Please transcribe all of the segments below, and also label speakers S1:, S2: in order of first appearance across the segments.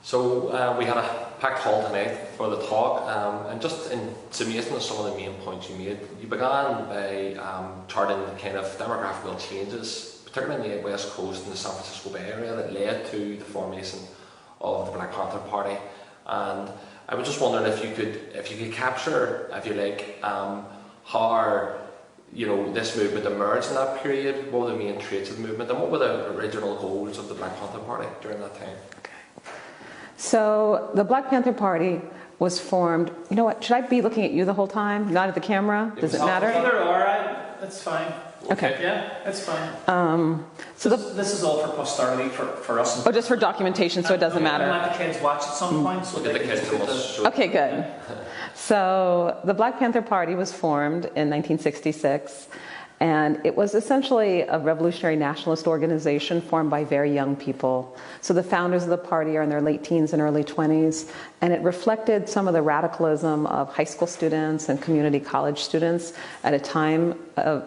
S1: So we had a packed hall tonight for the talk, and just in summation of some of the main points you made, you began by charting the kind of demographical changes, particularly in the West Coast and the San Francisco Bay Area, that led to the formation of the Black Panther Party. And I was just wondering if you could capture, if you like, how this movement emerged in that period. What were the main traits of the movement, and what were the original goals of the Black Panther Party during that time?
S2: So the Black Panther Party was formed. You know what? Should I be looking at you the whole time, not at the camera? Does it matter?
S3: Either or, that's fine.
S2: Okay.
S3: Yeah, that's fine. This is all for posterity for us.
S2: Oh, just for documentation, so it doesn't matter.
S3: And let the kids watch at some point. So
S1: Look at the kids.
S2: Okay, good. So the Black Panther Party was formed in 1966. And it was essentially a revolutionary nationalist organization formed by very young people. So the founders of the party are in their late teens and early 20s, and it reflected some of the radicalism of high school students and community college students at a time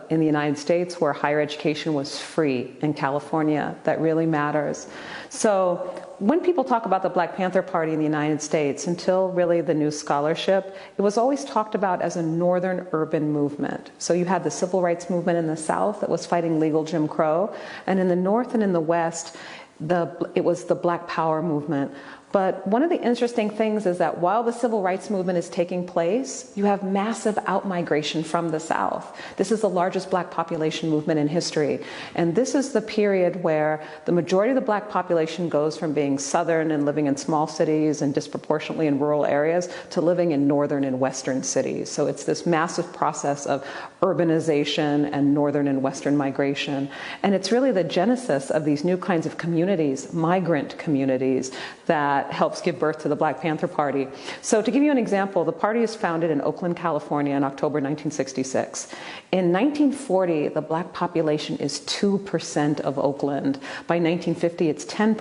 S2: in the United States where higher education was free. In California, that really matters. So when people talk about the Black Panther Party in the United States, until really the new scholarship, it was always talked about as a northern urban movement. So you had the civil rights movement in the South that was fighting legal Jim Crow, and in the North and in the West, it was the Black Power movement. But one of the interesting things is that while the civil rights movement is taking place, you have massive outmigration from the South. This is the largest Black population movement in history. And this is the period where the majority of the Black population goes from being Southern and living in small cities and disproportionately in rural areas to living in Northern and Western cities. So it's this massive process of urbanization and Northern and Western migration. And it's really the genesis of these new kinds of communities, migrant communities, that helps give birth to the Black Panther Party. So to give you an example, the party is founded in Oakland, California in October 1966. In 1940, the Black population is 2% of Oakland. By 1950, it's 10%.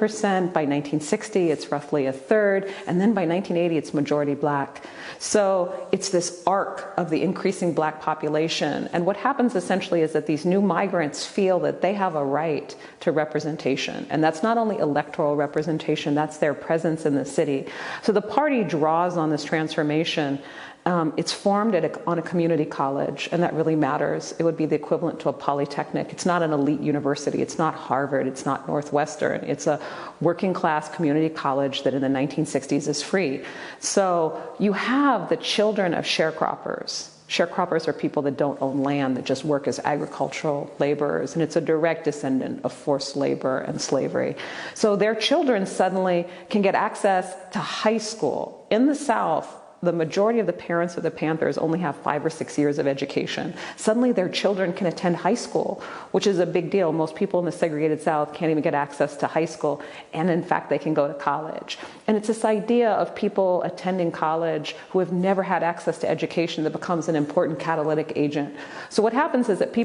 S2: By 1960, it's roughly a third. And then by 1980, it's majority Black. So it's this arc of the increasing Black population. And what happens essentially is that these new migrants feel that they have a right to representation. And that's not only electoral representation, that's their presence in the city. So the party draws on this transformation. It's formed on a community college, and that really matters. It would be the equivalent to a polytechnic. It's not an elite university. It's not Harvard. It's not Northwestern. It's a working class community college that in the 1960s is free. So you have the children of sharecroppers. Sharecroppers are people that don't own land, that just work as agricultural laborers, and it's a direct descendant of forced labor and slavery. So their children suddenly can get access to high school. In the South, the majority of the parents of the Panthers only have 5 or 6 years of education. Suddenly their children can attend high school, which is a big deal. Most people in the segregated South can't even get access to high school, and in fact they can go to college. And it's this idea of people attending college who have never had access to education that becomes an important catalytic agent. So what happens is that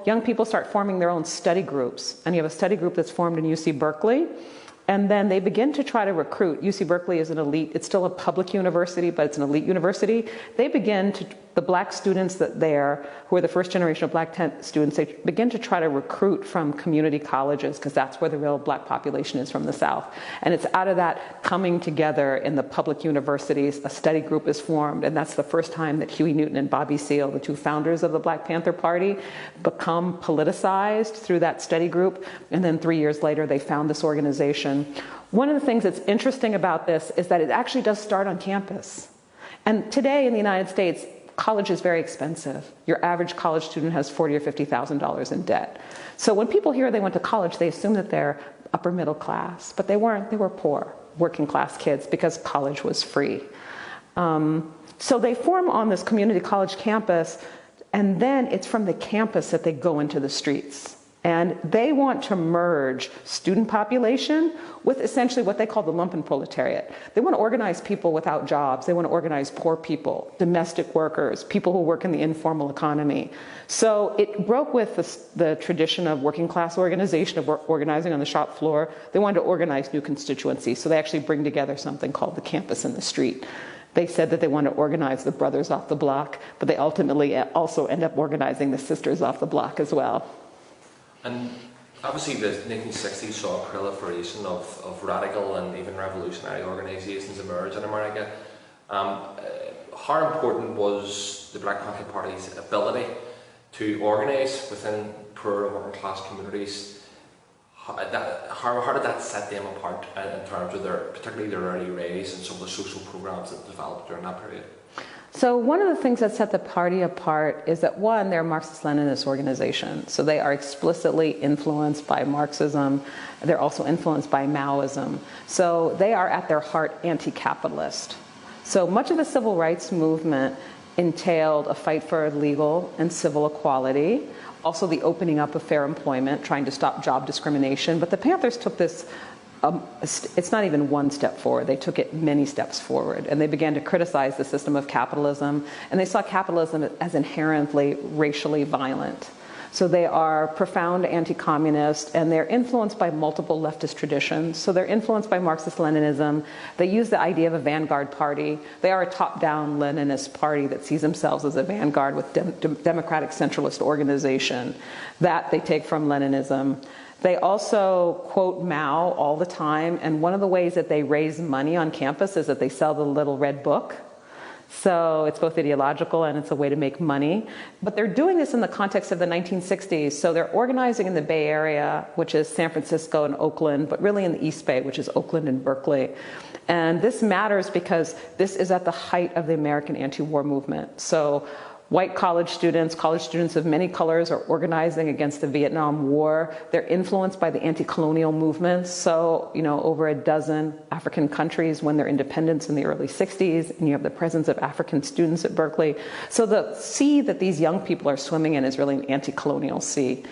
S2: young people start forming their own study groups, and you have a study group that's formed in UC Berkeley. And then they begin to try to recruit. UC Berkeley is an elite, it's still a public university, but it's an elite university. The Black students who are the first generation of Black students, they begin to try to recruit from community colleges, because that's where the real Black population is from the South. And it's out of that coming together in the public universities, a study group is formed, and that's the first time that Huey Newton and Bobby Seale, the two founders of the Black Panther Party, become politicized through that study group. And then 3 years later, they found this organization. One of the things that's interesting about this is that it actually does start on campus. And today in the United States, college is very expensive. Your average college student has $40,000 or $50,000 in debt. So when people hear they went to college, they assume that they're upper middle class, but they weren't. They were poor, working class kids, because college was free. So they form on this community college campus, and then it's from the campus that they go into the streets. And they want to merge student population with essentially what they call the lumpenproletariat. They want to organize people without jobs. They want to organize poor people, domestic workers, people who work in the informal economy. So it broke with the tradition of working class organization, of organizing on the shop floor. They wanted to organize new constituencies. So they actually bring together something called the campus and the street. They said that they want to organize the brothers off the block, but they ultimately also end up organizing the sisters off the block as well.
S1: And Obviously, the 1960s saw a proliferation of radical and even revolutionary organisations emerge in America. How important was the Black Panther Party's ability to organise within poor and working class communities? How did that set them apart in terms of particularly their early rise and some of the social programmes that developed during that period?
S2: So one of the things that set the party apart is that, one, they're a Marxist-Leninist organization. So they are explicitly influenced by Marxism. They're also influenced by Maoism. So they are at their heart anti-capitalist. So much of the civil rights movement entailed a fight for legal and civil equality, also the opening up of fair employment, trying to stop job discrimination. But the Panthers took this it's not even one step forward. They took it many steps forward, and they began to criticize the system of capitalism, and they saw capitalism as inherently racially violent. So they are profound anti-communist, and they're influenced by multiple leftist traditions. So they're influenced by Marxist-Leninism. They use the idea of a vanguard party. They are a top-down Leninist party that sees themselves as a vanguard with democratic centralist organization. That they take from Leninism. They also quote Mao all the time, and one of the ways that they raise money on campus is that they sell the little red book. So it's both ideological and it's a way to make money. But they're doing this in the context of the 1960s. So they're organizing in the Bay Area, which is San Francisco and Oakland, but really in the East Bay, which is Oakland and Berkeley. And this matters because this is at the height of the American anti-war movement. So white college students of many colors are organizing against the Vietnam War. They're influenced by the anti-colonial movements. So, over a dozen African countries won their independence in the early 60s, and you have the presence of African students at Berkeley. So the sea that these young people are swimming in is really an anti-colonial sea.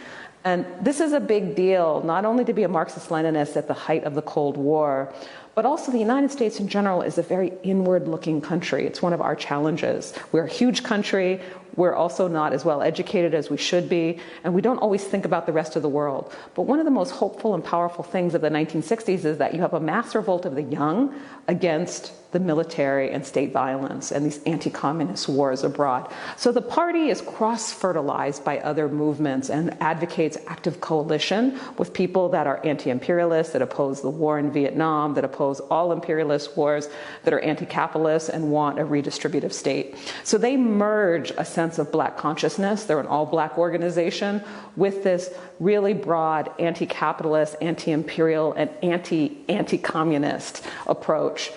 S2: And this is a big deal, not only to be a Marxist-Leninist at the height of the Cold War, but also the United States in general is a very inward-looking country. It's one of our challenges. We're a huge country. We're also not as well educated as we should be, and we don't always think about the rest of the world. But one of the most hopeful and powerful things of the 1960s is that you have a mass revolt of the young against the military and state violence and these anti-communist wars abroad. So the party is cross-fertilized by other movements and advocates active coalition with people that are anti-imperialist, that oppose the war in Vietnam, that oppose all imperialist wars, that are anti-capitalist and want a redistributive state. So they merge a sense of black consciousness, they're an all-black organization, with this really broad anti-capitalist, anti-imperial, and anti-communist approach.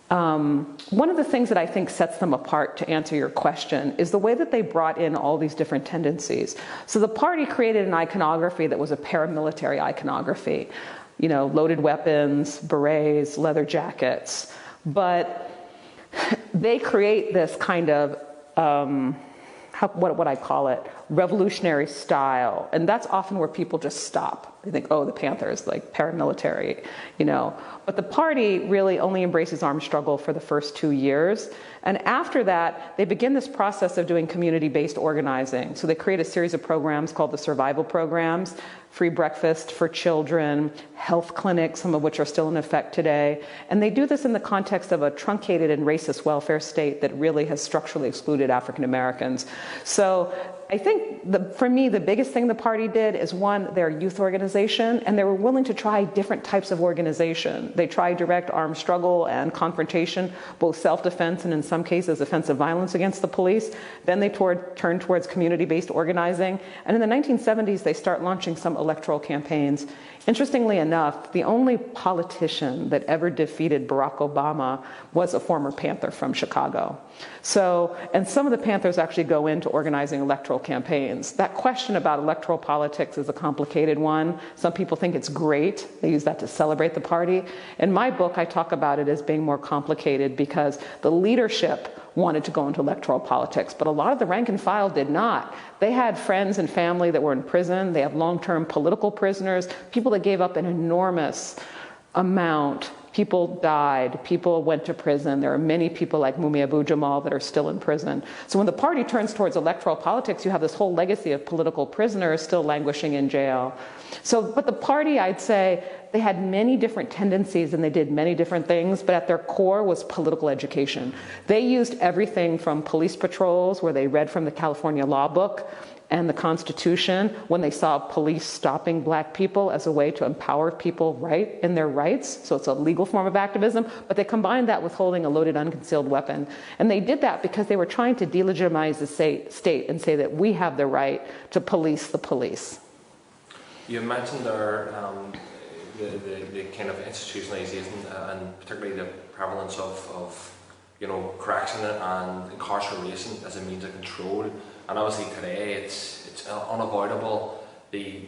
S2: One of the things that I think sets them apart, to answer your question, is the way that they brought in all these different tendencies. So the party created an iconography that was a paramilitary iconography, loaded weapons, berets, leather jackets. But they create this kind of, what I call it, revolutionary style. And that's often where people just stop. They think, oh, the Panthers, like paramilitary, But the party really only embraces armed struggle for the first 2 years. And after that, they begin this process of doing community-based organizing. So they create a series of programs called the survival programs, free breakfast for children, health clinics, some of which are still in effect today. And they do this in the context of a truncated and racist welfare state that really has structurally excluded African Americans. So I think, for me, the biggest thing the party did is, one, they're a youth organization, and they were willing to try different types of organization. They tried direct armed struggle and confrontation, both self-defense and in some cases offensive violence against the police. Then they turned towards community-based organizing. And in the 1970s, they start launching some electoral campaigns. Interestingly enough, the only politician that ever defeated Barack Obama was a former Panther from Chicago. So, and some of the Panthers actually go into organizing electoral campaigns. That question about electoral politics is a complicated one. Some people think it's great. They use that to celebrate the party. In my book, I talk about it as being more complicated because the leadership wanted to go into electoral politics, but a lot of the rank and file did not. They had friends and family that were in prison. They have long-term political prisoners, people that gave up an enormous amount. People died, people went to prison. There are many people like Mumia Abu-Jamal that are still in prison. So when the party turns towards electoral politics, you have this whole legacy of political prisoners still languishing in jail. So, but the party, I'd say, they had many different tendencies and they did many different things, but at their core was political education. They used everything from police patrols, where they read from the California law book, and the Constitution when they saw police stopping black people as a way to empower people in their rights. So it's a legal form of activism, but they combined that with holding a loaded unconcealed weapon. And they did that because they were trying to delegitimize the state and say that we have the right to police the police.
S1: You mentioned there the kind of institutionalization and particularly the prevalence of correction and incarceration as a means of control. And obviously today it's unavoidable the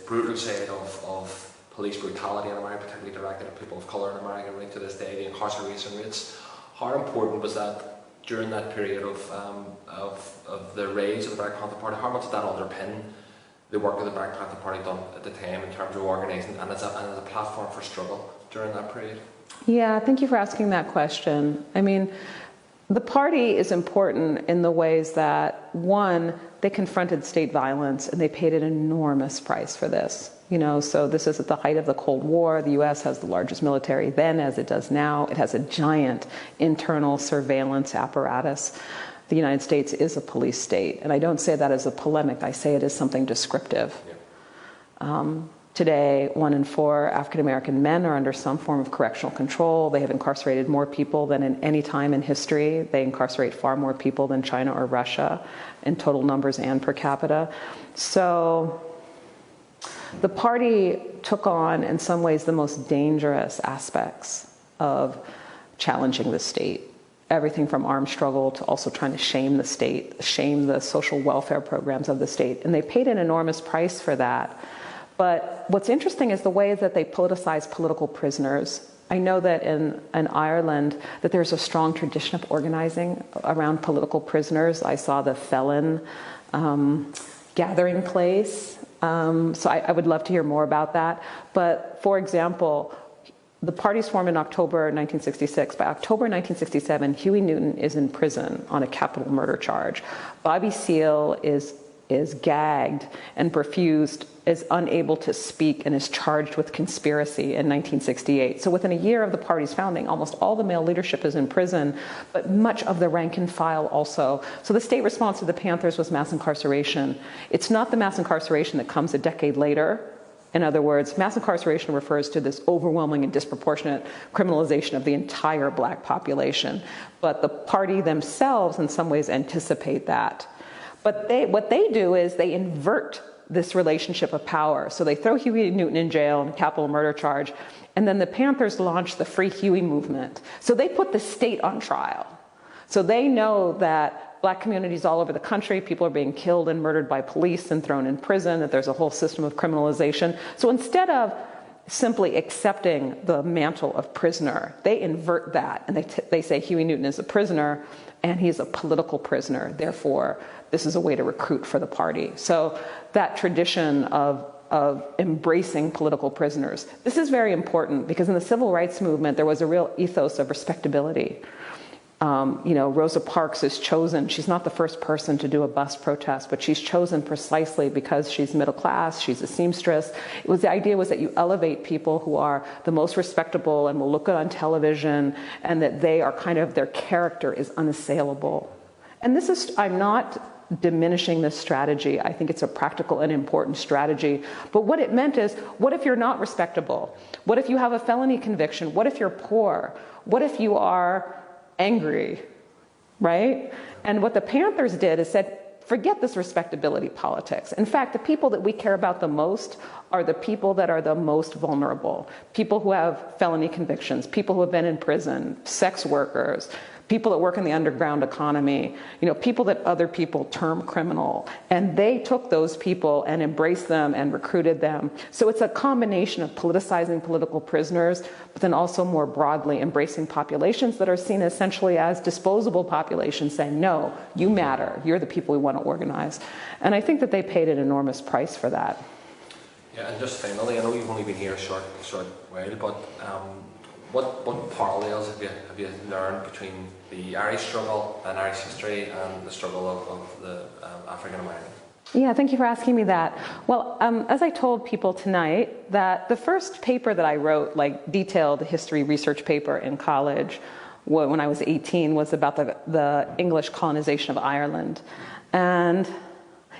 S1: brutal side of police brutality in America, particularly directed at people of colour in America right to this day, the incarceration rates. How important was that during that period of the rise of the Black Panther Party? How much did that underpin the work of the Black Panther Party done at the time in terms of organising and as a platform for struggle during that period?
S2: Yeah, thank you for asking that question. I mean, the party is important in the ways that, one, they confronted state violence and they paid an enormous price for this. So this is at the height of the Cold War. The U.S. has the largest military then as it does now. It has a giant internal surveillance apparatus. The United States is a police state. And I don't say that as a polemic. I say it as something descriptive. Yeah. Today, 1 in 4 African-American men are under some form of correctional control. They have incarcerated more people than in any time in history. They incarcerate far more people than China or Russia in total numbers and per capita. So the party took on, in some ways, the most dangerous aspects of challenging the state. Everything from armed struggle to also trying to shame the state, shame the social welfare programs of the state. And they paid an enormous price for that. But what's interesting is the way that they politicize political prisoners. I know that in Ireland that there's a strong tradition of organizing around political prisoners. I saw the felon gathering place. So I would love to hear more about that. But for example, the party's formed in October 1966. By October 1967, Huey Newton is in prison on a capital murder charge. Bobby Seale is gagged and perfused, is unable to speak, and is charged with conspiracy in 1968. So within a year of the party's founding, almost all the male leadership is in prison, but much of the rank and file also. So the state response to the Panthers was mass incarceration. It's not the mass incarceration that comes a decade later. In other words, mass incarceration refers to this overwhelming and disproportionate criminalization of the entire black population. But the party themselves, in some ways, anticipate that. But what they do is they invert this relationship of power. So they throw Huey Newton in jail on a capital murder charge, and then the Panthers launch the Free Huey movement. So they put the state on trial. So they know that black communities all over the country, people are being killed and murdered by police and thrown in prison, that there's a whole system of criminalization. So instead of simply accepting the mantle of prisoner, they invert that, and they say Huey Newton is a prisoner and he's a political prisoner. Therefore, this is a way to recruit for the party. So that tradition of embracing political prisoners. This is very important because in the civil rights movement, there was a real ethos of respectability. Rosa Parks is chosen. She's not the first person to do a bus protest, but she's chosen precisely because she's middle class, she's a seamstress. The idea was that you elevate people who are the most respectable and will look good on television, and that they are their character is unassailable. And I'm not diminishing this strategy. I think it's a practical and important strategy. But what it meant is, what if you're not respectable? What if you have a felony conviction? What if you're poor? What if you are angry, right? And what the Panthers did is said, forget this respectability politics. In fact, the people that we care about the most are the people that are the most vulnerable. People who have felony convictions, people who have been in prison, sex workers, people that work in the underground economy, people that other people term criminal. And they took those people and embraced them and recruited them. So it's a combination of politicizing political prisoners, but then also more broadly embracing populations that are seen essentially as disposable populations, saying, no, you matter. You're the people we want to organize. And I think that they paid an enormous price for that.
S1: Yeah, and just finally, I know you've only been here a short while, but what parallels have you learned between the Irish struggle and Irish history and the struggle of the African American?
S2: Yeah, thank you for asking me that. Well, as I told people tonight, that the first paper that I wrote, detailed history research paper in college when I was 18, was about the English colonization of Ireland. And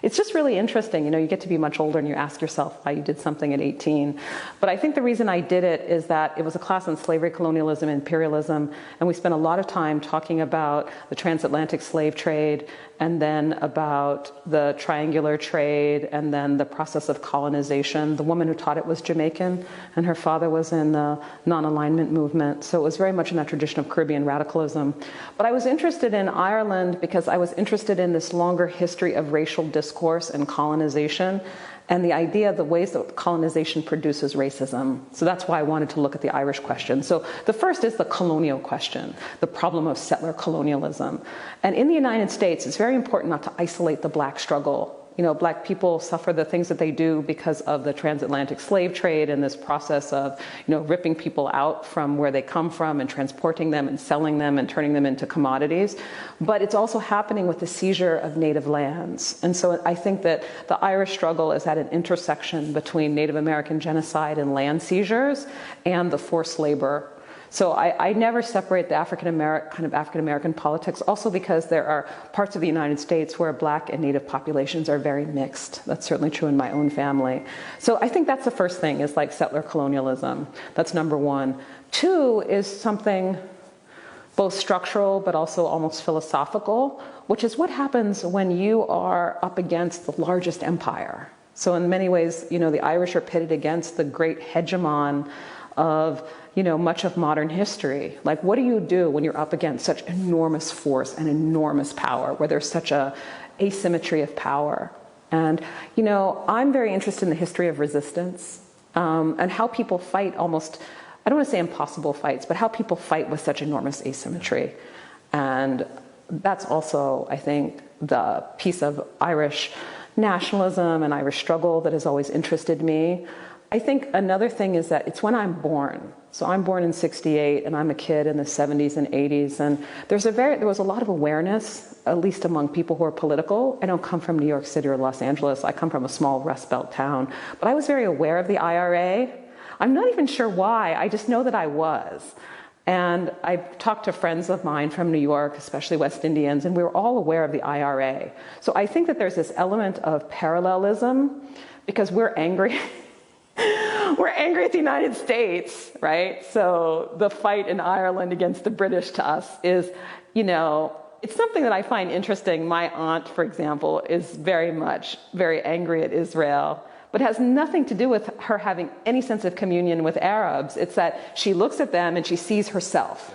S2: It's just really interesting. You get to be much older and you ask yourself why you did something at 18. But I think the reason I did it is that it was a class on slavery, colonialism, imperialism, and we spent a lot of time talking about the transatlantic slave trade, and then about the triangular trade, and then the process of colonization. The woman who taught it was Jamaican, and her father was in the non-alignment movement. So it was very much in that tradition of Caribbean radicalism. But I was interested in Ireland because I was interested in this longer history of racial discourse and colonization, and the idea of the ways that colonization produces racism. So that's why I wanted to look at the Irish question. So the first is the colonial question, the problem of settler colonialism. And in the United States, it's very important not to isolate the black struggle. Black people suffer the things that they do because of the transatlantic slave trade and this process of, ripping people out from where they come from and transporting them and selling them and turning them into commodities. But it's also happening with the seizure of native lands. And so I think that the Irish struggle is at an intersection between Native American genocide and land seizures and the forced labor. So I never separate the African American politics, also because there are parts of the United States where Black and Native populations are very mixed. That's certainly true in my own family. So I think that's the first thing, is like settler colonialism. That's number one. Two is something both structural but also almost philosophical, which is what happens when you are up against the largest empire. So in many ways, the Irish are pitted against the great hegemon of much of modern history. Like, what do you do when you're up against such enormous force and enormous power, where there's such a asymmetry of power? And, I'm very interested in the history of resistance, and how people fight almost, I don't want to say impossible fights, but how people fight with such enormous asymmetry. And that's also, I think, the piece of Irish nationalism and Irish struggle that has always interested me. I think another thing is that it's when I'm born. So I'm born in '68, and I'm a kid in the '70s and '80s, and there was a lot of awareness, at least among people who are political. I don't come from New York City or Los Angeles. I come from a small Rust Belt town. But I was very aware of the IRA. I'm not even sure why. I just know that I was. And I talked to friends of mine from New York, especially West Indians, and we were all aware of the IRA. So I think that there's this element of parallelism, because we're angry. We're angry at the United States, right? So the fight in Ireland against the British to us is, it's something that I find interesting. My aunt, for example, is very angry at Israel, but has nothing to do with her having any sense of communion with Arabs. It's that she looks at them and she sees herself,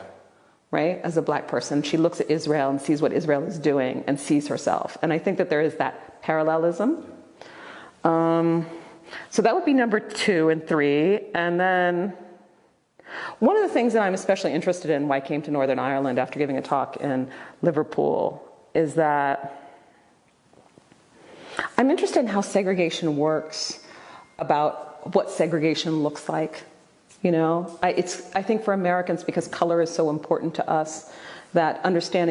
S2: right? As a Black person, she looks at Israel and sees what Israel is doing and sees herself. And I think that there is that parallelism. So that would be number 2 and 3. And then one of the things that I'm especially interested in, why I came to Northern Ireland after giving a talk in Liverpool, is that I'm interested in how segregation works, about what segregation looks like. I think for Americans, because color is so important to us, that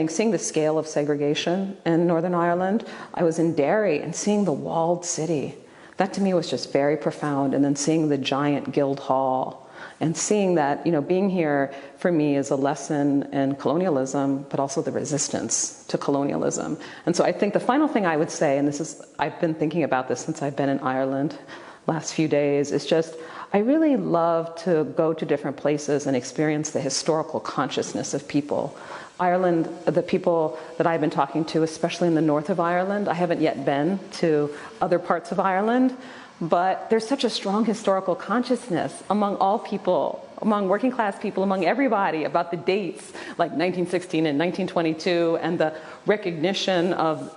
S2: seeing the scale of segregation in Northern Ireland. I was in Derry and seeing the walled city. That to me was just very profound. And then seeing the giant guild hall and seeing that, being here for me is a lesson in colonialism, but also the resistance to colonialism. And so I think the final thing I would say, and I've been thinking about this since I've been in Ireland last few days, is just, I really love to go to different places and experience the historical consciousness of people. Ireland, the people that I've been talking to, especially in the north of Ireland, I haven't yet been to other parts of Ireland, but there's such a strong historical consciousness among all people, among working class people, among everybody, about the dates, like 1916 and 1922, and the recognition of,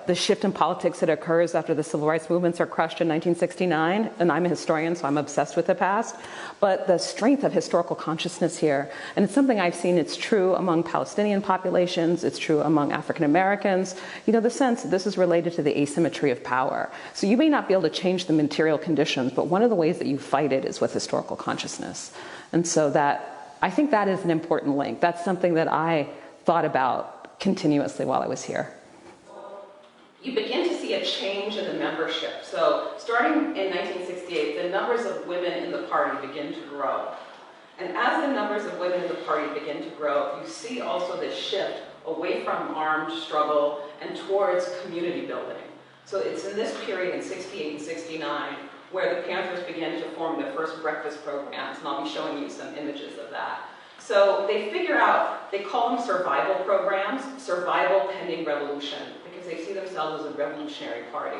S2: the shift in politics that occurs after the civil rights movements are crushed in 1969. And I'm a historian, so I'm obsessed with the past. But the strength of historical consciousness here, and it's something I've seen, it's true among Palestinian populations, it's true among African Americans, the sense that this is related to the asymmetry of power. So you may not be able to change the material conditions, but one of the ways that you fight it is with historical consciousness. And so I think that is an important link. That's something that I thought about continuously while I was here. You begin to see a change in the membership. So starting in 1968, the numbers of women in the party begin to grow. And as the numbers of women in the party begin to grow, you see also this shift away from armed struggle and towards community building. So it's in this period in 68 and 69 where the Panthers began to form their first breakfast programs, and I'll be showing you some images of that. So they figure out, they call them survival programs, survival pending revolution, because they see themselves as a revolutionary party.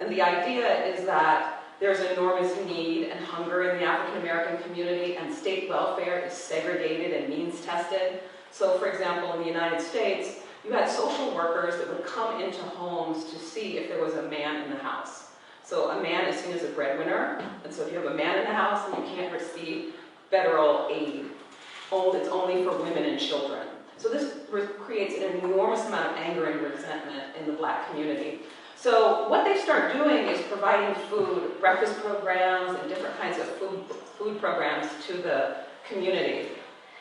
S2: And the idea is that there's enormous need and hunger in the African American community, and state welfare is segregated and means tested. So for example, in the United States, you had social workers that would come into homes to see if there was a man in the house. So a man is seen as a breadwinner, and so if you have a man in the house, then you can't receive federal aid. It's only for women and children. So this creates an enormous amount of anger and resentment in the black community. So what they start doing is providing food, breakfast programs, and different kinds of food programs to the community.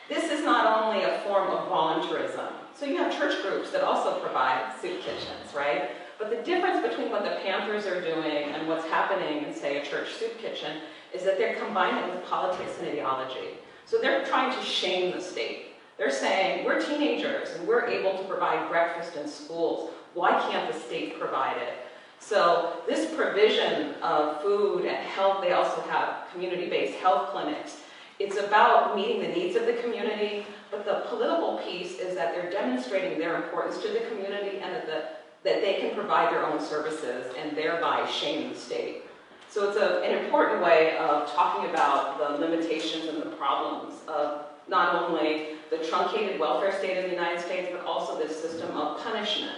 S2: This is not only a form of volunteerism. So you have church groups that also provide soup kitchens, right? But the difference between what the Panthers are doing and what's happening in, say, a church soup kitchen is that they're combining it with politics and ideology. So they're trying to shame the state. They're saying, we're teenagers and we're able to provide breakfast in schools. Why can't the state provide it? So this provision of food and health, they also have community-based health clinics. It's about meeting the needs of the community, but the political piece is that they're demonstrating their importance to the community and that they can provide their own services and thereby shame the state. So it's an important way of talking about the limitations and the problems of not only the truncated welfare state of the United States, but also this system of punishment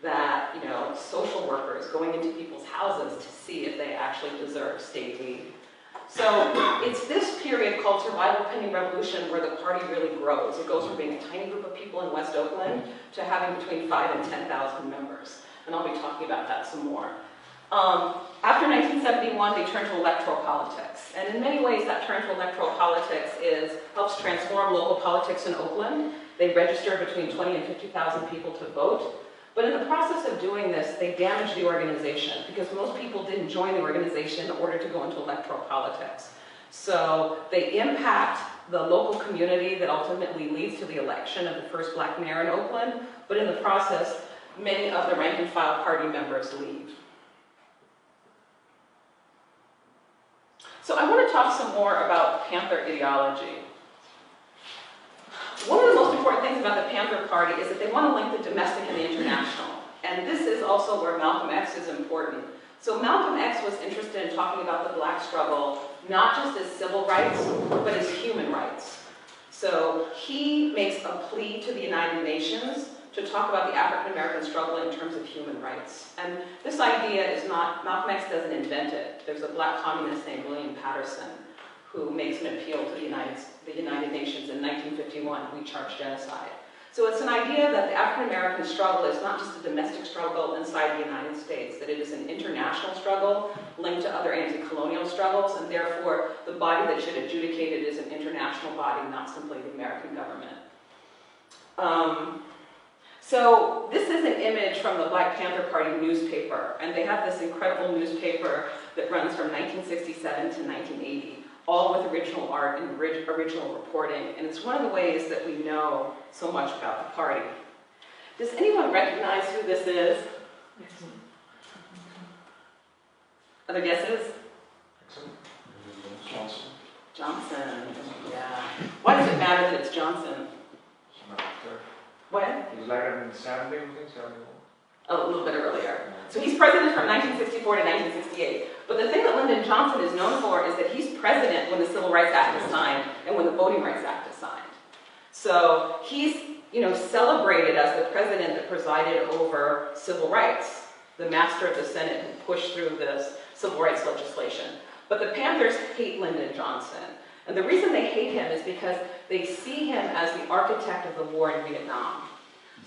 S2: that, social workers going into people's houses to see if they actually deserve state aid. So it's this period called Survival Pending Revolution where the party really grows. It goes from being a tiny group of people in West Oakland to having between 5,000 and 10,000 members. And I'll be talking about that some more. After 1971, they turn to electoral politics. And in many ways, that turn to electoral politics helps transform local politics in Oakland. They register between 20 and 50,000 people to vote. But in the process of doing this, they damage the organization because most people didn't join the organization in order to go into electoral politics. So they impact the local community that ultimately leads to the election of the first black mayor in Oakland. But in the process, many of the rank and file party members leave. So I want to talk some more about Panther ideology. One of the most important things about the Panther Party is that they want to link the domestic and the international. And this is also where Malcolm X is important. So Malcolm X was interested in talking about the black struggle, not just as civil rights, but as human rights. So he makes a plea to the United Nations to talk about the African American struggle in terms of human rights. And this idea is not, Malcolm X doesn't invent it. There's a black communist named William Patterson who makes an appeal to the United Nations in 1951, we charge genocide. So it's an idea that the African American struggle is not just a domestic struggle inside the United States, that it is an international struggle linked to other anti-colonial struggles, and therefore the body that should adjudicate it is an international body, not simply the American government. So this is an image from the Black Panther Party newspaper, and they have this incredible newspaper that runs from 1967 to 1980, all with original art and original reporting, and it's one of the ways that we know so much about the party. Does anyone recognize who this is? Other guesses?
S4: Johnson.
S2: Johnson, yeah. Why does it matter that it's Johnson? What?
S4: He's later in 70, I think, 71.
S2: A little bit earlier. So he's president from 1964 to 1968. But the thing that Lyndon Johnson is known for is that he's president when the Civil Rights Act is signed and when the Voting Rights Act is signed. So he's, celebrated as the president that presided over civil rights, the master of the Senate who pushed through this civil rights legislation. But the Panthers hate Lyndon Johnson. And the reason they hate him is because they see him as the architect of the war in Vietnam.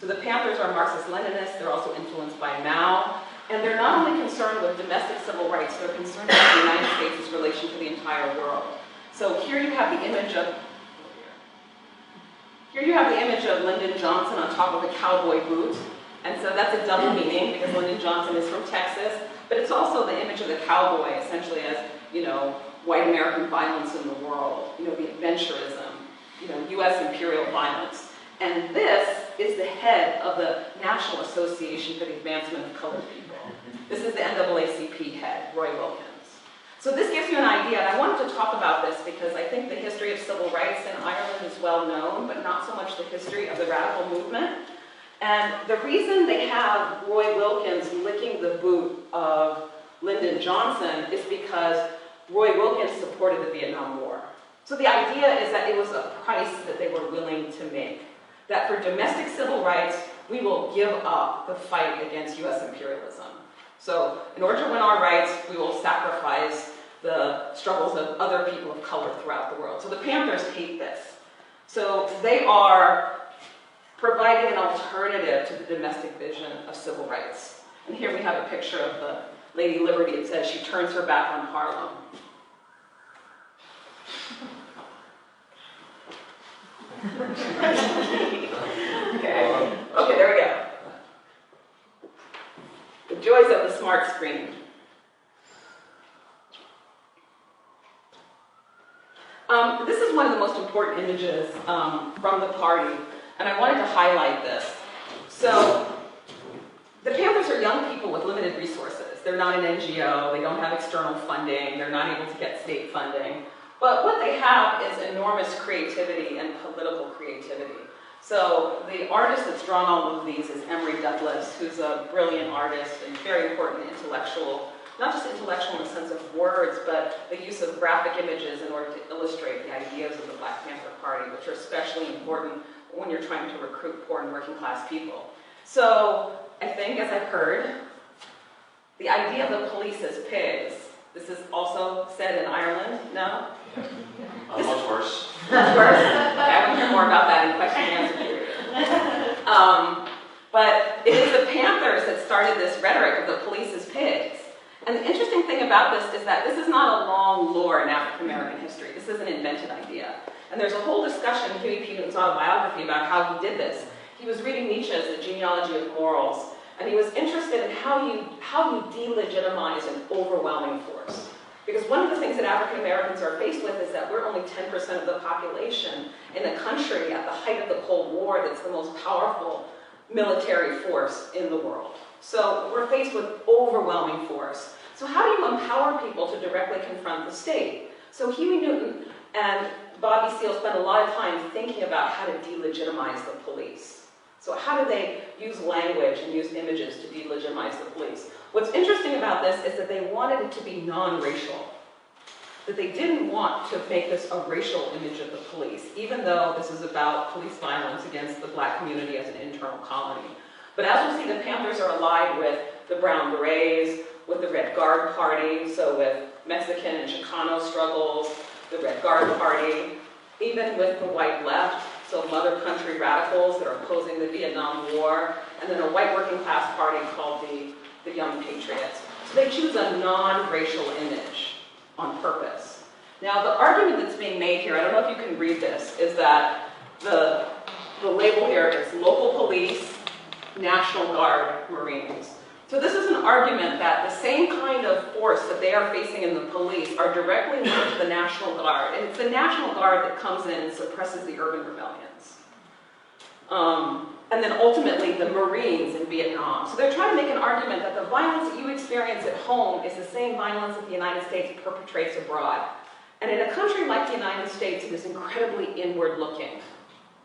S2: So the Panthers are Marxist-Leninists, they're also influenced by Mao, and they're not only concerned with domestic civil rights, they're concerned with the United States' relation to the entire world. So here you have the image of Lyndon Johnson on top of a cowboy boot, and so that's a double meaning because Lyndon Johnson is from Texas, but it's also the image of the cowboy essentially as, white American violence in the world, the adventurism, U.S. imperial violence. And this is the head of the National Association for the Advancement of Colored People. This is the NAACP head, Roy Wilkins. So this gives you an idea, and I wanted to talk about this because I think the history of civil rights in Ireland is well known, but not so much the history of the radical movement. And the reason they have Roy Wilkins licking the boot of Lyndon Johnson is because Roy Wilkins supported the Vietnam War. So the idea is that it was a price that they were willing to make. That for domestic civil rights, we will give up the fight against US imperialism. So in order to win our rights, we will sacrifice the struggles of other people of color throughout the world. So the Panthers hate this. So they are providing an alternative to the domestic vision of civil rights. And here we have a picture of the Lady Liberty. It says she turns her back on Harlem. Okay, there we go. The joys of the smart screen. This is one of the most important images from the party, and I wanted to highlight this. So, the Panthers are young people with limited resources. They're not an NGO, they don't have external funding, they're not able to get state funding. But what they have is enormous creativity and political creativity. So the artist that's drawn all of these is Emory Douglas, who's a brilliant artist and very important intellectual, not just intellectual in the sense of words, but the use of graphic images in order to illustrate the ideas of the Black Panther Party, which are especially important when you're trying to recruit poor and working class people. So I think, as I've heard, the idea of the police as pigs, this is also said in Ireland, no?
S1: Much worse.
S2: Much worse? Okay, I want to hear more about that in question and answer period. But it is the Panthers that started this rhetoric of the police as pigs. And the interesting thing about this is that this is not a long lore in African American history. This is an invented idea. And there's a whole discussion in Huey P. Newton's autobiography about how he did this. He was reading Nietzsche's The Genealogy of Morals, and he was interested in how you delegitimize an overwhelming force. Because one of the things that African Americans are faced with is that we're only 10% of the population in a country at the height of the Cold War that's the most powerful military force in the world. So we're faced with overwhelming force. So how do you empower people to directly confront the state? So Huey Newton and Bobby Seale spent a lot of time thinking about how to delegitimize the police. So how do they use language and use images to delegitimize the police? What's interesting about this is that they wanted it to be non-racial. That they didn't want to make this a racial image of the police, even though this is about police violence against the Black community as an internal colony. But as we'll see, the Panthers are allied with the Brown Berets, with the Red Guard Party, so with Mexican and Chicano struggles, the Red Guard Party, even with the white left, so mother country radicals that are opposing the Vietnam War, and then a white working class party called the Young Patriots. So they choose a non-racial image on purpose. Now the argument that's being made here, I don't know if you can read this, is that the label here is local police, National Guard, Marines. So this is an argument that the same kind of force that they are facing in the police are directly linked to the National Guard. And it's the National Guard that comes in and suppresses the urban rebellions. And then ultimately the Marines in Vietnam. So they're trying to make an argument that the violence that you experience at home is the same violence that the United States perpetrates abroad. And in a country like the United States, it is incredibly inward looking.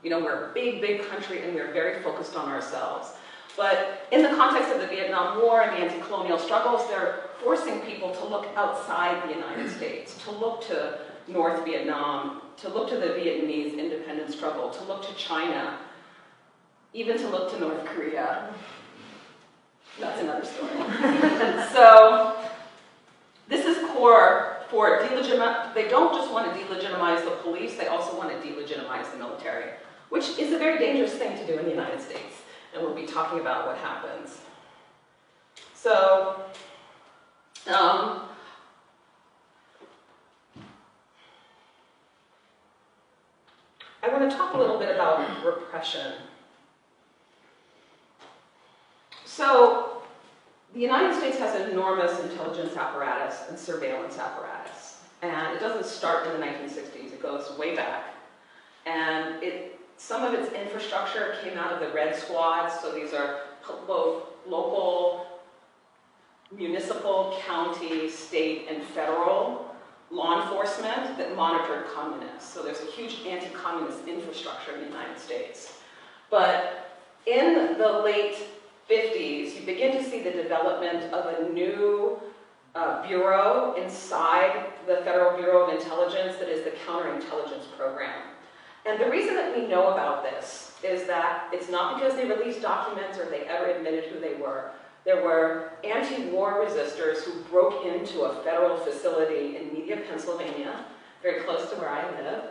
S2: You know, we're a big, big country and we're very focused on ourselves. But in the context of the Vietnam War and the anti-colonial struggles, they're forcing people to look outside the United States, to look to North Vietnam, to look to the Vietnamese independence struggle, to look to China, even to look to North Korea. That's another story. So this is core for they don't just want to delegitimize the police, they also want to delegitimize the military, which is a very dangerous thing to do in the United States. And we'll be talking about what happens. So, I want to talk a little bit about repression. So, the United States has an enormous intelligence apparatus and surveillance apparatus. And it doesn't start in the 1960s, it goes way back. And it some of its infrastructure came out of the Red Squads, so these are both local, municipal, county, state, and federal law enforcement that monitored communists. So there's a huge anti-communist infrastructure in the United States. But in the late 50s, you begin to see the development of a new bureau inside the Federal Bureau of Intelligence that is the Counterintelligence Program. And the reason that we know about this is that it's not because they released documents or they ever admitted who they were. There were anti-war resistors who broke into a federal facility in Media, Pennsylvania, very close to where I live,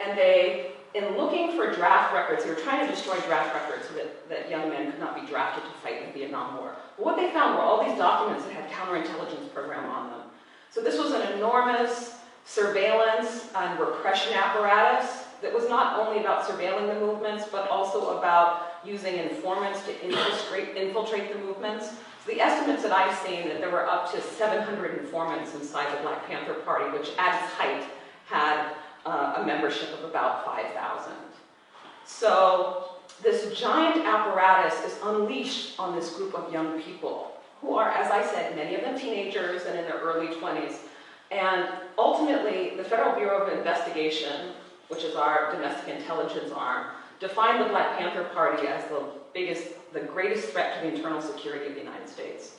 S2: and they, in looking for draft records, they were trying to destroy draft records so that young men could not be drafted to fight in the Vietnam War. But what they found were all these documents that had counterintelligence program on them. So this was an enormous surveillance and repression apparatus that was not only about surveilling the movements, but also about using informants to infiltrate the movements. So the estimates that I've seen that there were up to 700 informants inside the Black Panther Party, which at its height had a membership of about 5,000. So this giant apparatus is unleashed on this group of young people who are, as I said, many of them teenagers and in their early 20s. And ultimately, the Federal Bureau of Investigation, which is our domestic intelligence arm, defined the Black Panther Party as the greatest threat to the internal security of the United States.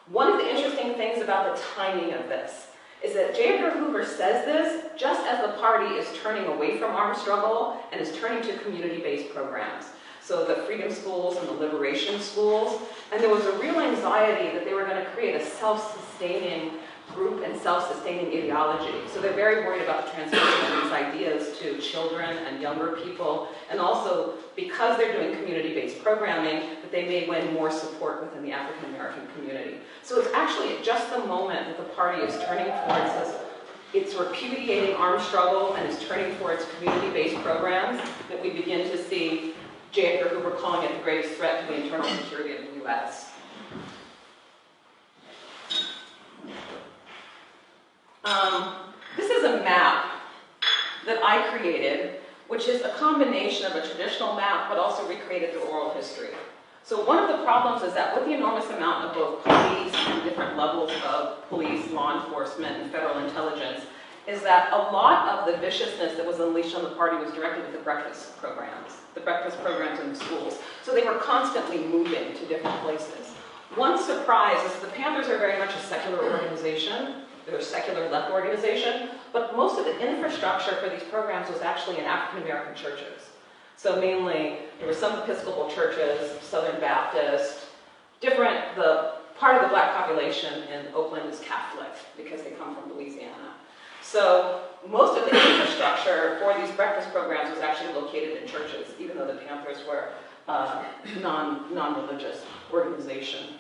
S2: One of the interesting things about the timing of this is that J. Edgar Hoover says this just as the party is turning away from armed struggle and is turning to community-based programs. So the freedom schools and the liberation schools, and there was a real anxiety that they were going to create a self-sustaining group and self-sustaining ideology. So they're very worried about the transmission of these ideas to children and younger people, and also because they're doing community-based programming, that they may win more support within the African American community. So it's actually at just the moment that the party is turning towards this, it's repudiating armed struggle and is turning towards community-based programs that we begin to see J. Edgar Hoover calling it the greatest threat to the internal security of the U.S. This is a map that I created, which is a combination of a traditional map, but also recreated through oral history. So one of the problems is that with the enormous amount of both police and different levels of police, law enforcement, and federal intelligence, is that a lot of the viciousness that was unleashed on the party was directed at the breakfast programs in the schools. So they were constantly moving to different places. One surprise is that the Panthers are very much a secular organization. They're a secular left organization, but most of the infrastructure for these programs was actually in African American churches. So mainly, there were some Episcopal churches, Southern Baptist, the part of the black population in Oakland is Catholic because they come from Louisiana. So most of the infrastructure for these breakfast programs was actually located in churches, even though the Panthers were a non-religious organization.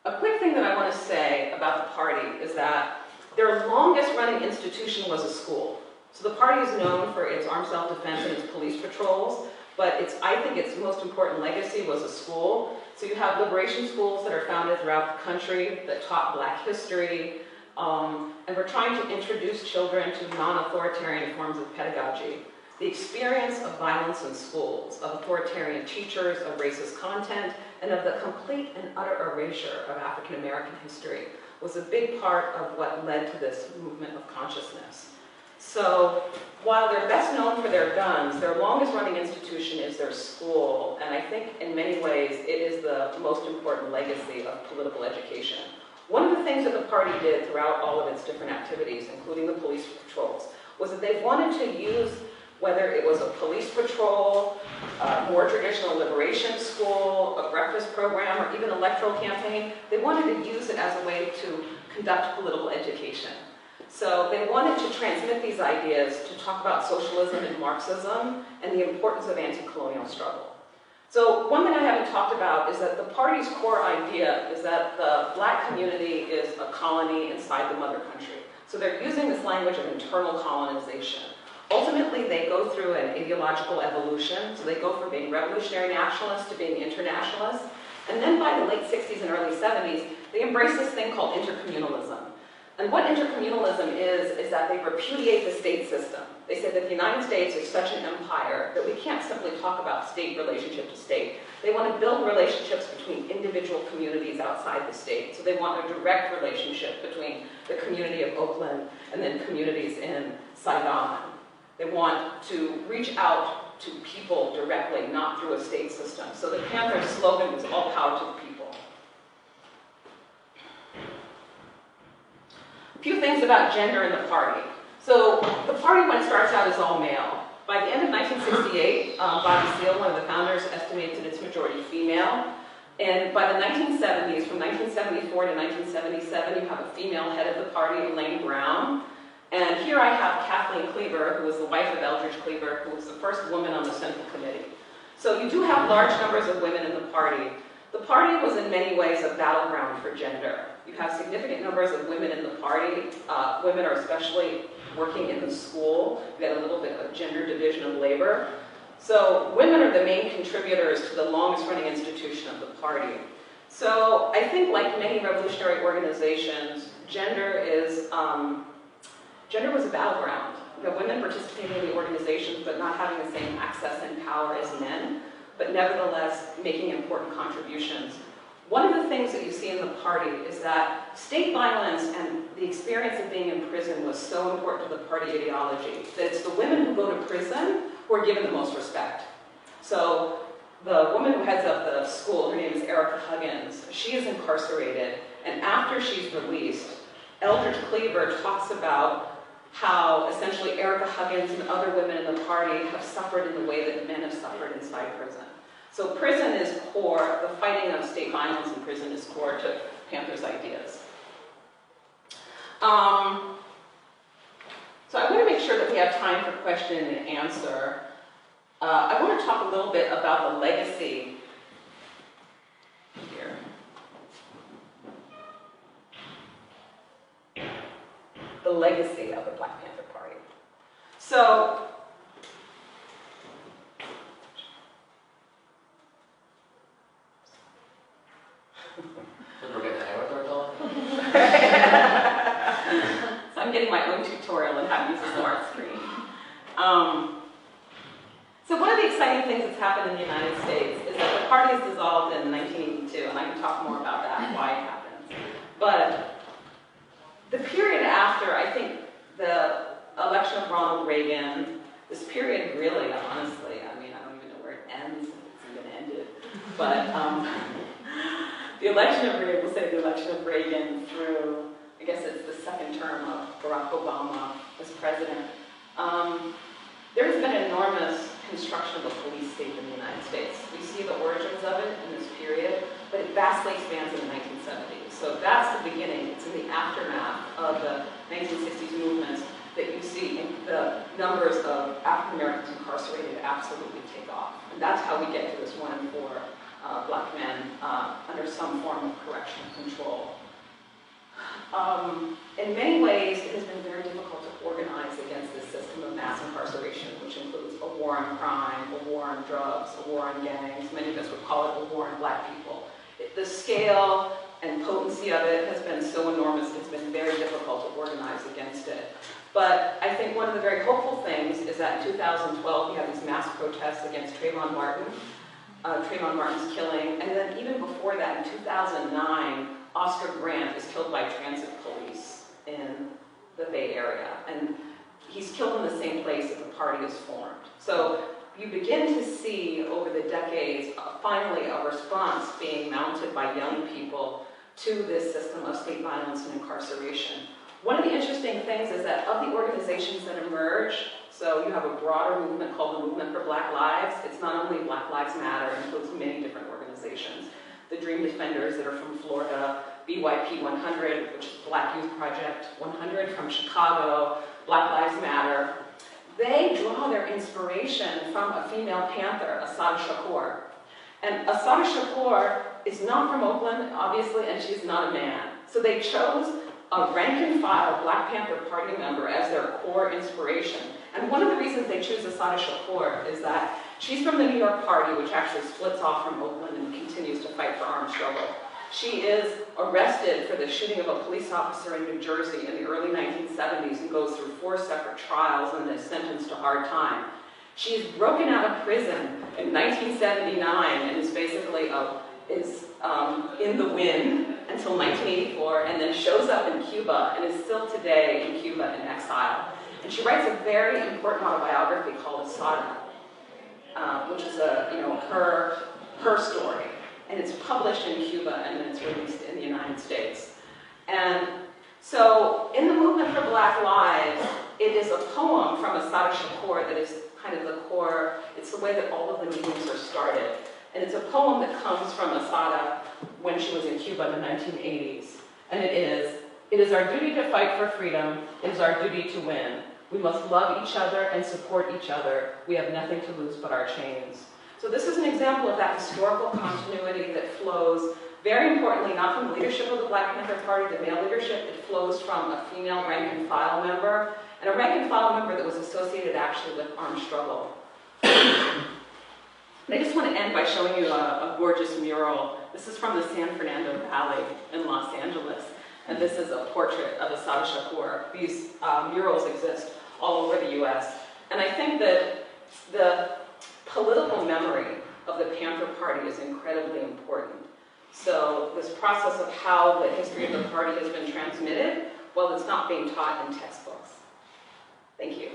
S2: A quick thing that I want to say about the party is that their longest running institution was a school. So the party is known for its armed self-defense and its police patrols, but I think its most important legacy was a school. So you have liberation schools that are founded throughout the country that taught black history, and we're trying to introduce children to non-authoritarian forms of pedagogy. The experience of violence in schools, of authoritarian teachers, of racist content, and of the complete and utter erasure of African American history was a big part of what led to this movement of consciousness. So while they're best known for their guns, their longest running institution is their school, and I think in many ways it is the most important legacy of political education. One of the things that the party did throughout all of its different activities, including the police patrols, was that they wanted to use, whether it was a police patrol, a more traditional liberation school, a breakfast program, or even an electoral campaign, they wanted to use it as a way to conduct political education. So they wanted to transmit these ideas to talk about socialism and Marxism and the importance of anti-colonial struggle. So one thing I haven't talked about is that the party's core idea is that the black community is a colony inside the mother country. So they're using this language of internal colonization. Ultimately, they go through an ideological evolution. So they go from being revolutionary nationalists to being internationalists. And then by the late 60s and early 70s, they embrace this thing called intercommunalism. And what intercommunalism is that they repudiate the state system. They say that the United States is such an empire that we can't simply talk about state relationship to state. They want to build relationships between individual communities outside the state. So they want a direct relationship between the community of Oakland and then communities in Saigon. They want to reach out to people directly, not through a state system. So the Panther slogan was all power to the people. A few things about gender in the party. So the party, when it starts out, is all male. By the end of 1968, Bobby Seale, one of the founders, estimates that it's majority female. And by the 1970s, from 1974 to 1977, you have a female head of the party, Elaine Brown. And here I have Kathleen Cleaver, who was the wife of Eldridge Cleaver, who was the first woman on the Central Committee. So you do have large numbers of women in the party. The party was in many ways a battleground for gender. You have significant numbers of women in the party. Women are especially working in the school. You had a little bit of gender division of labor. So women are the main contributors to the longest running institution of the party. So I think, like many revolutionary organizations, gender was a battleground. You have women participating in the organizations but not having the same access and power as men, but nevertheless making important contributions. One of the things that you see in the party is that state violence and the experience of being in prison was so important to the party ideology that it's the women who go to prison who are given the most respect. So the woman who heads up the school, her name is Erica Huggins, she is incarcerated, and after she's released, Eldridge Cleaver talks about how essentially Erica Huggins and other women in the party have suffered in the way that men have suffered inside prison. So prison is core, the fighting of state violence in prison is core to Panther's ideas. So I want to make sure that we have time for question and answer. I want to talk a little bit about the legacy here. The legacy of the Black Panther Party. So,
S1: We're getting hang with our Donna.
S2: so I'm getting my own tutorial on how to use a smart screen. So one of the exciting things that's happened in the United States is that the party is dissolved in 1982, and I can talk more about that, why it happens. But the period after, I think, the election of Ronald Reagan, this period really, honestly, I mean, I don't even know where it ends, it's even ended. But the election of Reagan, we'll say the election of Reagan through, I guess it's the second term of Barack Obama as president. There's been an enormous construction of a police state in the United States. We see the origins of it in this period, but it vastly expands in the 1970s. So that's the beginning. It's in the aftermath of the 1960s movements that you see the numbers of African Americans incarcerated absolutely take off. And that's how we get to this 1 in 4 Black men under some form of correction and control. In many ways, it has been very difficult to organize against this system of mass incarceration, which includes a war on crime, a war on drugs, a war on gangs. Many of us would call it a war on Black people. The scale and potency of it has been so enormous, it's been very difficult to organize against it. But I think one of the very hopeful things is that in 2012, we have these mass protests against Trayvon Martin's killing, and then even before that, in 2009, Oscar Grant is killed by transit police in the Bay Area, and he's killed in the same place that the party is formed. So you begin to see over the decades, finally, a response being mounted by young people to this system of state violence and incarceration. One of the interesting things is that of the organizations that emerge, so you have a broader movement called the Movement for Black Lives. It's not only Black Lives Matter, it includes many different organizations. The Dream Defenders that are from Florida, BYP 100, which is Black Youth Project 100 from Chicago, Black Lives Matter. They draw their inspiration from a female Panther, Assata Shakur. And Assata Shakur is not from Oakland, obviously, and she's not a man. So they chose a rank-and-file Black Panther Party member as their core inspiration. And one of the reasons they choose Assata Shakur is that she's from the New York Party, which actually splits off from Oakland and continues to fight for armed struggle. She is arrested for the shooting of a police officer in New Jersey in the early 1970s and goes through 4 separate trials and is sentenced to hard time. She's broken out of prison in 1979 and is basically in the wind until 1984, and then shows up in Cuba and is still today in Cuba in exile. And she writes a very important autobiography called Asada, which is her story. And it's published in Cuba and then it's released in the United States. And so in the Movement for Black Lives, it is a poem from Assata Shakur that is kind of the core. It's the way that all of the meetings are started. And it's a poem that comes from Assata when she was in Cuba in the 1980s. And it is our duty to fight for freedom. It is our duty to win. We must love each other and support each other. We have nothing to lose but our chains. So this is an example of that historical continuity that flows, very importantly, not from the leadership of the Black Panther Party, the male leadership. It flows from a female rank and file member, and a rank and file member that was associated actually with armed struggle. And I just want to end by showing you a gorgeous mural. This is from the San Fernando Valley in Los Angeles, and this is a portrait of Assata Shakur. These murals exist all over the US. And I think that the political memory of the Panther Party is incredibly important. So this process of how the history of the party has been transmitted, well, it's not being taught in textbooks. Thank you.